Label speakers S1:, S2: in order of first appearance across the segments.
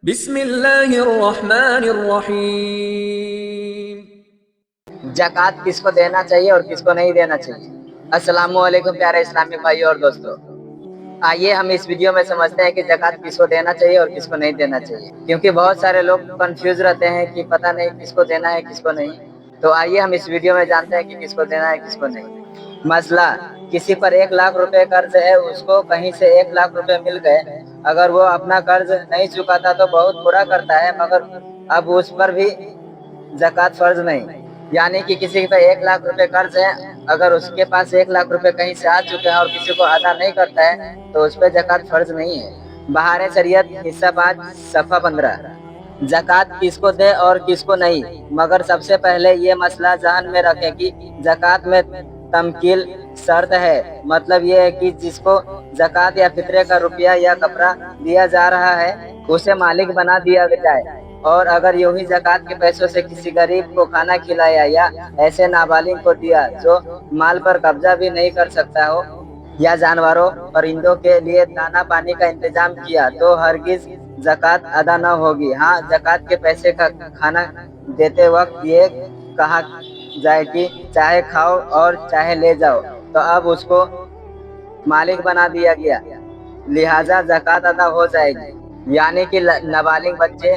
S1: بسم اللہ الرحمن الرحیم۔
S2: زکوٰۃ کس کو دینا چاہیے اور کس کو نہیں دینا چاہیے؟ السلام علیکم پیارے اسلامی بھائی اور دوستو، آئیے ہم اس ویڈیو میں سمجھتے ہیں کہ زکوٰۃ کس کو دینا چاہیے اور کس کو نہیں دینا چاہیے، کیونکہ بہت سارے لوگ کنفیوز رہتے ہیں کہ پتہ نہیں کس کو دینا ہے کس کو نہیں۔ تو آئیے ہم اس ویڈیو میں جانتے ہیں کہ کس کو دینا ہے کس کو نہیں۔ مسئلہ: کسی پر 1,00,000 روپے قرض ہے، اس کو کہیں سے 1,00,000 روپے مل گئے، اگر وہ اپنا قرض نہیں چکاتا تو بہت برا کرتا ہے، مگر اب اس پر بھی زکوٰۃ فرض نہیں۔ یعنی کہ کسی پہ 1,00,000 روپے قرض ہے، اگر اس کے پاس 1,00,000 روپے کہیں سے آ چکے ہیں اور کسی کو ادا نہیں کرتا ہے تو اس پہ زکوٰۃ فرض نہیں ہے۔ بہار شریعت حصہ 5 صفحہ 15۔ زکوٰۃ کس کو دے اور کس کو نہیں، مگر سب سے پہلے یہ مسئلہ ذہن میں رکھیں کہ زکوٰۃ میں تمکیل شرط ہے، مطلب یہ ہے کہ جس کو زکوٰۃ یا فطرے کا روپیہ یا کپڑا دیا جا رہا ہے اسے مالک بنا دیا جائے، اور اگر یوں ہی زکوٰۃ کے پیسوں سے کسی غریب کو کھانا کھلایا یا ایسے نابالغ کو دیا جو مال پر قبضہ بھی نہیں کر سکتا ہو، یا جانوروں پرندوں کے لیے دانا پانی کا انتظام کیا تو ہرگز زکوٰۃ ادا نہ ہوگی۔ ہاں، زکوٰۃ کے پیسے کا کھانا دیتے وقت یہ کہا جائے کہ چاہے کھاؤ اور چاہے لے جاؤ، تو اب اس کو مالک بنا دیا گیا، لہٰذا زکوٰۃ ادا ہو جائے گی۔ یعنی کہ نابالغ بچے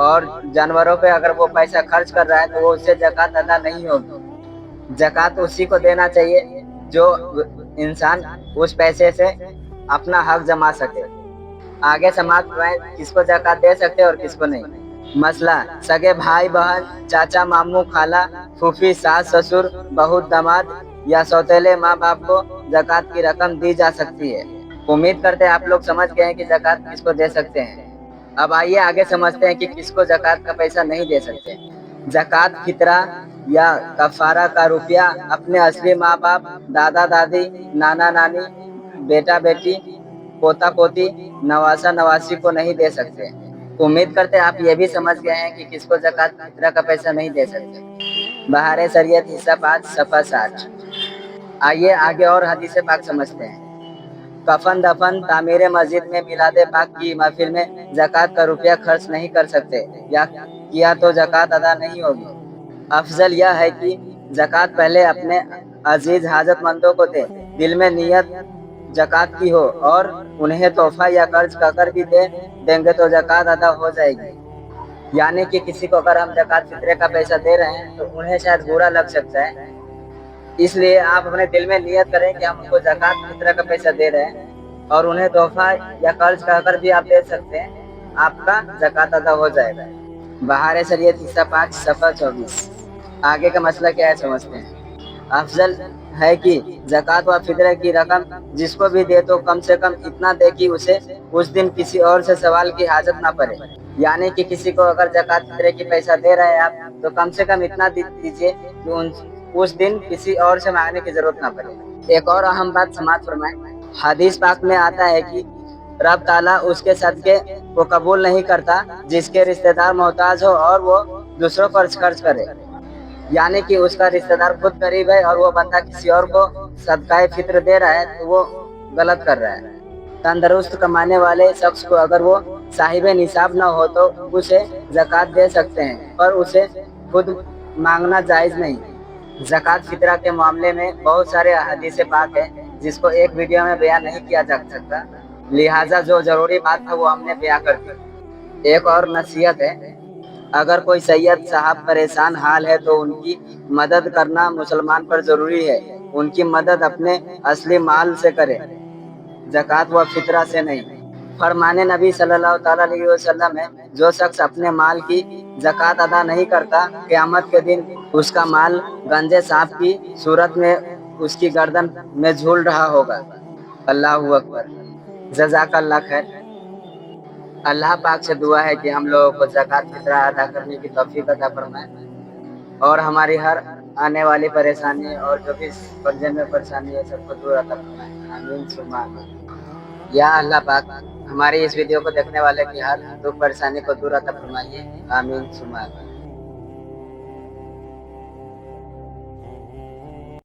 S2: اور جانوروں پہ اگر وہ پیسہ خرچ کر رہا ہے تو وہ اس سے زکوٰۃ ادا نہیں ہوگی۔ زکوٰۃ اسی کو دینا چاہیے جو انسان اس پیسے سے اپنا حق جما سکے۔ آگے سماعت فرمائیں کس کو زکوٰۃ دے سکتے اور کس کو نہیں۔ مسئلہ: سگے بھائی بہن، چاچا ماموں خالہ پھوپھی ساس سسر بہو داماد یا سوتیلے ماں باپ کو زکوٰۃ کی رقم دی جا سکتی ہے۔ امید کرتے ہیں آپ لوگ سمجھ گئے ہیں کہ زکوٰۃ کس کو دے سکتے ہیں۔ اب آئیے آگے سمجھتے ہیں کہ کس کو زکوٰۃ کا پیسہ نہیں دے سکتے۔ زکوٰۃ فطرہ یا کفارہ کا روپیہ اپنے اصلی ماں باپ، دادا دادی، نانا نانی، بیٹا بیٹی، پوتا پوتی، نواسا نواسی کو نہیں دے سکتے۔ امید کرتے ہیں آپ یہ بھی سمجھ گئے ہیں کہ کس کو زکوٰۃ فطرہ کا پیسہ نہیں دے سکتے۔ بہار شریعت حصہ 5 صفحہ 60۔ آئیے آگے اور حدیث پاک سمجھتے ہیں۔ کفن دفن، تعمیر مسجد میں میلاد پاک کی محفل میں زکوٰۃ کا روپیہ خرچ نہیں کر سکتے، یا کیا تو زکوٰۃ ادا نہیں ہوگی۔ افضل یہ ہے کہ زکوٰۃ پہلے اپنے عزیز حاجت مندوں کو دے، دل میں نیت زکوٰۃ کی ہو، اور انہیں تحفہ یا قرض کا کر بھی دیں گے تو زکوٰۃ ادا ہو جائے گی۔ یعنی کہ کسی کو اگر ہم زکوٰۃ فطرے کا پیسہ دے رہے ہیں تو انہیں شاید برا لگ سکتا ہے، اس لیے آپ اپنے دل میں نیت کریں کہ ہم ان کو زکوٰۃ فطرہ کا پیسہ دے رہے ہیں، اور انہیں تحفہ یا قرض کا کر بھی آپ دے سکتے ہیں، آپ کا زکوٰۃ ادا ہو جائے گا۔ بہار شریعت حصہ 5 صفحہ 24۔ آگے کا مسئلہ کیا ہے سمجھتے ہیں۔ افضل ہے کہ زکوٰۃ و فطرے کی رقم جس کو بھی دے تو کم سے کم اتنا دے کہ اسے اس دن کسی اور سے سوال کی حاجت نہ پڑے۔ یعنی کہ کسی کو اگر زکوٰۃ فطرے کی پیسہ دے رہے ہیں آپ تو کم سے کم اتنا دیجیے کہ اس دن کسی اور سے مانگنے کی ضرورت نہ پڑے۔ ایک اور اہم بات سماعت فرمائیں۔ حدیث پاک میں آتا ہے کہ رب تعالیٰ اس کے صدقے کو قبول نہیں کرتا جس کے رشتہ دار محتاج ہو اور وہ دوسروں پر خرچ کرے۔ یعنی کہ اس کا رشتہ دار خود غریب ہے اور وہ بندہ کسی اور کو صدقہ فطر دے رہا ہے تو وہ غلط کر رہا ہے۔ تندرست کمانے والے شخص کو اگر وہ صاحب نصاب نہ ہو تو اسے زکوٰۃ دے سکتے ہیں، پر اسے خود مانگنا جائز نہیں۔ زکوٰۃ فطرہ کے معاملے میں بہت سارے احادیث پاک ہیں جس کو ایک ویڈیو میں بیان نہیں کیا جا سکتا، لہٰذا جو ضروری بات تھا وہ ہم نے بیان کر دی۔ ایک اور نصیحت ہے، اگر کوئی سید صاحب پریشان حال ہے تو ان کی مدد کرنا مسلمان پر ضروری ہے۔ ان کی مدد اپنے اصلی مال سے کرے، زکوٰۃ و فطرہ سے نہیں۔ فرمان نبی صلی اللہ تعالیٰ علیہ وسلم ہے، جو شخص اپنے مال کی زکوٰۃ ادا نہیں کرتا، قیامت کے دن اس کا مال گنجے سانپ کی صورت میں اس کی گردن میں جھول رہا ہوگا۔ اللہ اکبر۔ جزاک اللہ خیر۔ اللہ پاک سے دعا ہے کہ ہم لوگوں کو زکوٰۃ فطرہ ادا کرنے کی توفیق عطا فرمائے، اور ہماری ہر آنے والی پریشانی اور جو بھی فرجن میں پریشانی ہے سب کو دور عطا فرمائے۔ آمین ثم آمین۔ یا اللہ پاک ہماری اس ویڈیو کو دیکھنے والے کی ہر دکھ پریشانی کو دور عطا فرمائیے۔ آمین ثم آمین۔